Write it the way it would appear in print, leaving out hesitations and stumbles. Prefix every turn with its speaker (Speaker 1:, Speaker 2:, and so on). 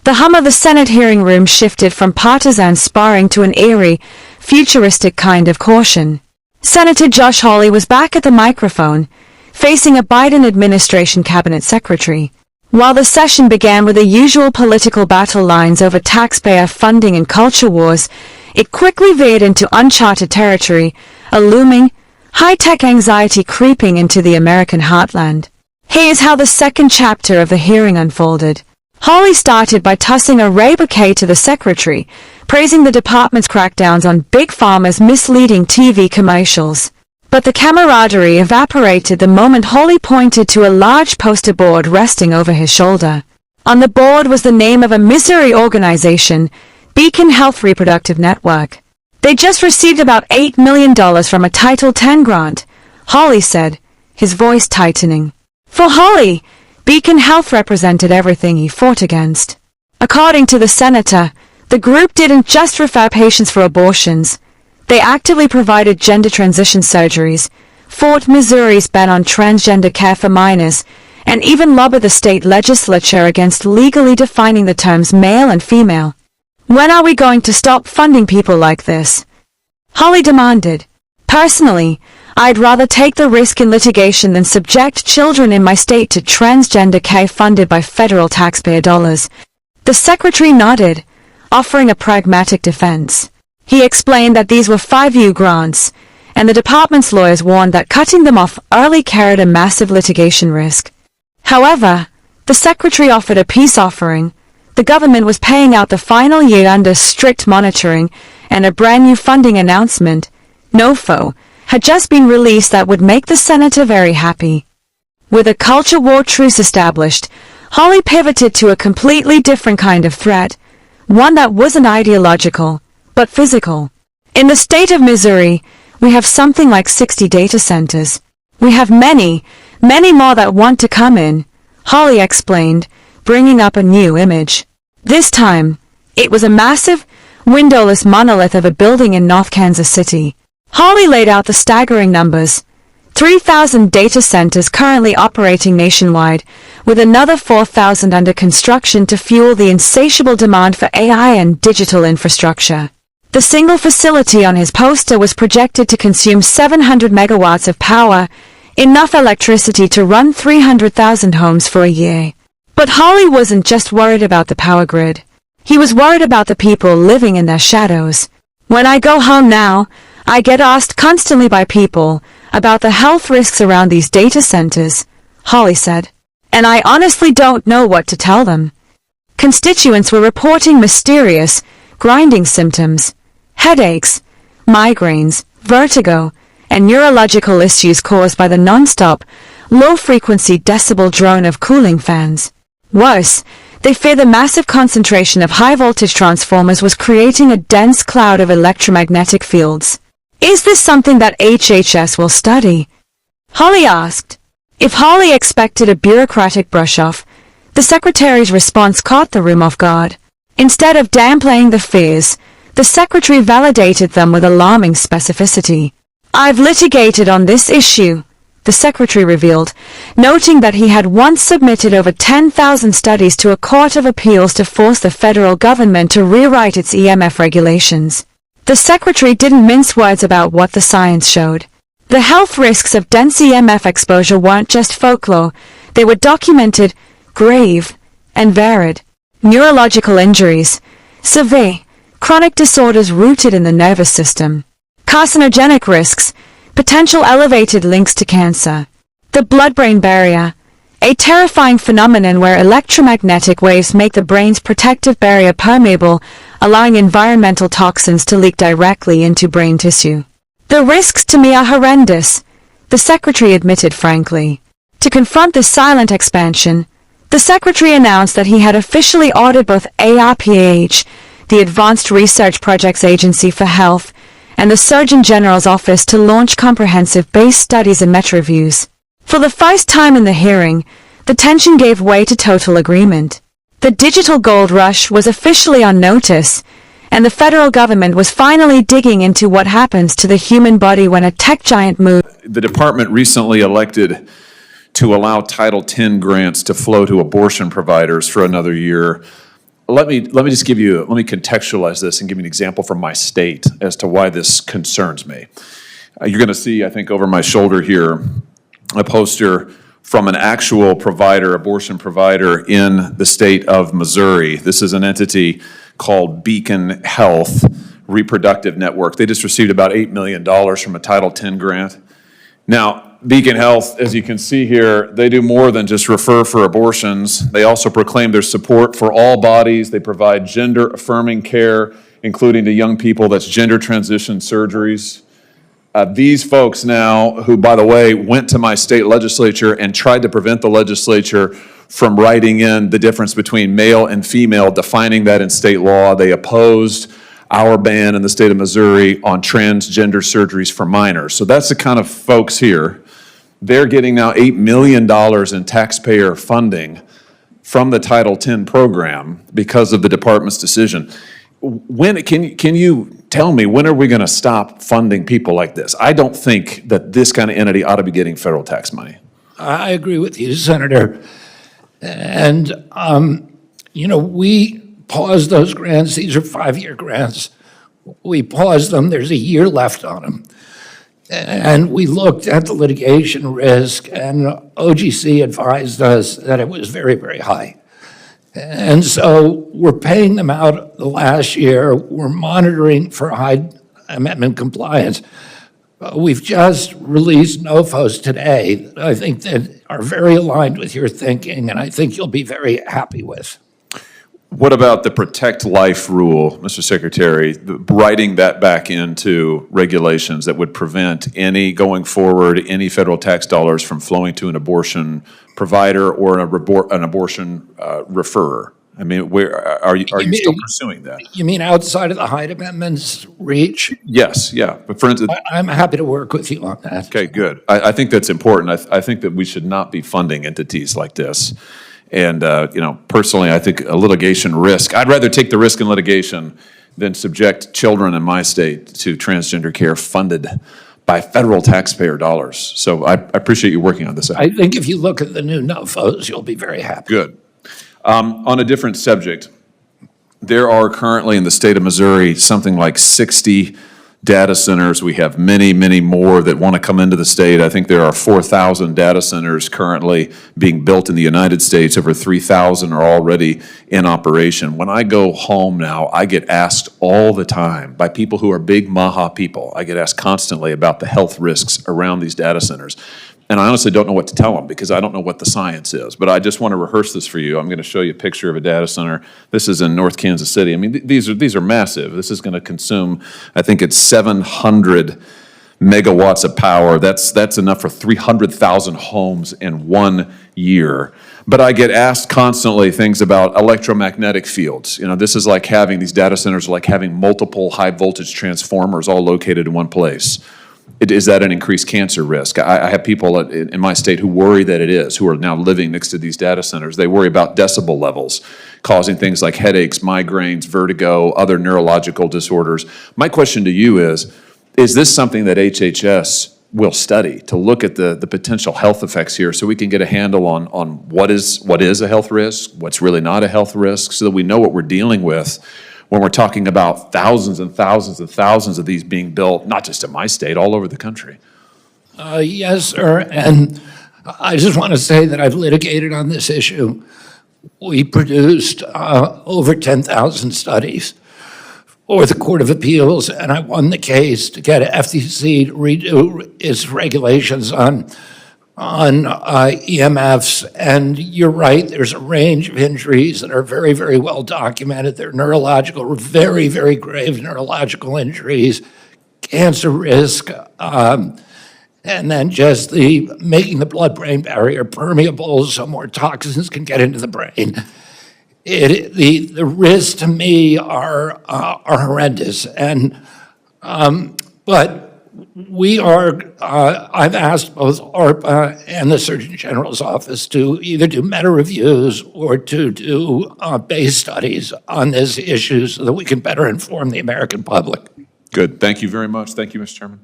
Speaker 1: The hum of the Senate hearing room shifted from partisan sparring to an eerie, futuristic kind of caution. Senator Josh Hawley was back at the microphone, facing a Biden administration cabinet secretary. While the session began with the usual political battle lines over taxpayer funding and culture wars, it quickly veered into uncharted territory, a looming, high-tech anxiety creeping into the American heartland. Here's how the second chapter of the hearing unfolded. Hawley started by tossing a rare bouquet to the secretary, praising the department's crackdowns on Big Pharma's misleading TV commercials. But the camaraderie evaporated the moment Hawley pointed to a large poster board resting over his shoulder. On the board was the name of a Missouri organization, Beacon Health Reproductive Network. They just received about $8 million from a Title X grant, Hawley said, his voice tightening. For Hawley, Beacon Health represented everything he fought against. According to the senator, the group didn't just refer patients for abortions. They actively provided gender transition surgeries, fought Missouri's ban on transgender care for minors, and even lobbied the state legislature against legally defining the terms male and female. When are we going to stop funding people like this? Hawley demanded. Personally, I'd rather take the risk in litigation than subject children in my state to transgender care funded by federal taxpayer dollars. The secretary nodded, offering a pragmatic defense. He explained that these were 5U grants, and the department's lawyers warned that cutting them off early carried a massive litigation risk. However, the secretary offered a peace offering. The government was paying out the final year under strict monitoring, and a brand new funding announcement, NOFO, had just been released that would make the senator very happy. With a culture war truce established, Hawley pivoted to a completely different kind of threat, one that wasn't ideological, but physical. In the state of Missouri, we have something like 60 data centers. We have many, many more that want to come in, Hawley explained, bringing up a new image. This time, it was a massive, windowless monolith of a building in North Kansas City. Hawley laid out the staggering numbers. 3,000 data centers currently operating nationwide, with another 4,000 under construction to fuel the insatiable demand for AI and digital infrastructure. The single facility on his poster was projected to consume 700 megawatts of power, enough electricity to run 300,000 homes for a year. But Hawley wasn't just worried about the power grid. He was worried about the people living in their shadows. When I go home now, I get asked constantly by people about the health risks around these data centers, Hawley said. And I honestly don't know what to tell them. Constituents were reporting mysterious, grinding symptoms, headaches, migraines, vertigo, and neurological issues caused by the non-stop, low-frequency decibel drone of cooling fans. Worse, they fear the massive concentration of high-voltage transformers was creating a dense cloud of electromagnetic fields. Is this something that HHS will study? Hawley asked. If Hawley expected a bureaucratic brush-off, the secretary's response caught the room off guard. Instead of downplaying the fears, the secretary validated them with alarming specificity. I've litigated on this issue, the secretary revealed, noting that he had once submitted over 10,000 studies to a court of appeals to force the federal government to rewrite its EMF regulations. The secretary didn't mince words about what the science showed. The health risks of dense EMF exposure weren't just folklore, they were documented, grave, and varied. Neurological injuries, severe, chronic disorders rooted in the nervous system, carcinogenic risks, potential elevated links to cancer. The blood-brain barrier, a terrifying phenomenon where electromagnetic waves make the brain's protective barrier permeable, allowing environmental toxins to leak directly into brain tissue. The risks to me are horrendous, the secretary admitted frankly. To confront this silent expansion, the secretary announced that he had officially ordered both ARPAH, the Advanced Research Projects Agency for Health, and the Surgeon General's office to launch comprehensive base studies and meta-reviews. For the first time in the hearing, the tension gave way to total agreement. The digital gold rush was officially on notice, and the federal government was finally digging into what happens to the human body when a tech giant moves.
Speaker 2: The department recently elected to allow Title X grants to flow to abortion providers for another year. let me contextualize this and give you an example from my state as to why this concerns me. You're going to see, I think, over my shoulder here, a poster from an actual provider, abortion provider in the state of Missouri. This is an entity called Beacon Health Reproductive Network. They just received about $8 million from a Title X grant. Now, Beacon Health, as you can see here, they do more than just refer for abortions. They also proclaim their support for all bodies. They provide gender-affirming care, including to young people, that's gender transition surgeries. These folks now, who, by the way, went to my state legislature and tried to prevent the legislature from writing in the difference between male and female, defining that in state law. They opposed our ban in the state of Missouri on transgender surgeries for minors. So that's the kind of folks here. They're getting now $8 million in taxpayer funding from the Title X program because of the department's decision. When can you tell me, when are we going to stop funding people like this? I don't think that this kind of entity ought to be getting federal tax money.
Speaker 3: I agree with you, Senator. And, we paused those grants. These are 5-year grants. We paused them. There's a year left on them. And we looked at the litigation risk, and OGC advised us that it was very, very high. And so we're paying them out the last year. We're monitoring for Hyde Amendment compliance. We've just released NOFOs today that I think that are very aligned with your thinking, and I think you'll be very happy with.
Speaker 2: What about the Protect Life rule, Mr. Secretary, writing that back into regulations that would prevent going forward, any federal tax dollars from flowing to an abortion provider or an abortion referrer? I mean, are you still pursuing that?
Speaker 3: You mean outside of the Hyde Amendment's reach?
Speaker 2: Yes, yeah. But for instance,
Speaker 3: I'm happy to work with you on that.
Speaker 2: okay, good. I think that's important. I think that we should not be funding entities like this. And, personally, I think a litigation risk, I'd rather take the risk in litigation than subject children in my state to transgender care funded by federal taxpayer dollars. So I appreciate you working on this.
Speaker 3: I think if you look at the new NOFOs, you'll be very happy.
Speaker 2: Good. On a different subject, there are currently in the state of Missouri something like 60 data centers. We have many, many more that want to come into the state. I think there are 4,000 data centers currently being built in the United States. Over 3,000 are already in operation. When I go home now, I get asked all the time by people who are big MAHA people. I get asked constantly about the health risks around these data centers. And I honestly don't know what to tell them because I don't know what the science is. But I just want to rehearse this for you. I'm going to show you a picture of a data center. This is in North Kansas City. I mean, these are massive. This is going to consume, I think it's 700 megawatts of power. That's enough for 300,000 homes in 1 year. But I get asked constantly things about electromagnetic fields. This is like having these data centers, like having multiple high voltage transformers all located in one place. Is that an increased cancer risk? I have people in my state who worry that it is, who are now living next to these data centers. They worry about decibel levels, causing things like headaches, migraines, vertigo, other neurological disorders. My question to you is this something that HHS will study to look at the potential health effects here so we can get a handle on what is a health risk, what's really not a health risk, so that we know what we're dealing with when we're talking about thousands and thousands and thousands of these being built, not just in my state, all over the country?
Speaker 3: Yes, sir. And I just want to say that I've litigated on this issue. We produced over 10,000 studies for the Court of Appeals, and I won the case to get FTC to redo its regulations on EMFs, and you're right, there's a range of injuries that are very, very well documented. They're neurological, very, very grave neurological injuries, cancer risk, and then just making the blood-brain barrier permeable so more toxins can get into the brain. The risks to me are horrendous, but I've asked both ARPA and the Surgeon General's office to either do meta reviews or to do base studies on this issue so that we can better inform the American public.
Speaker 2: Good. Thank you very much. Thank you, Mr. Chairman.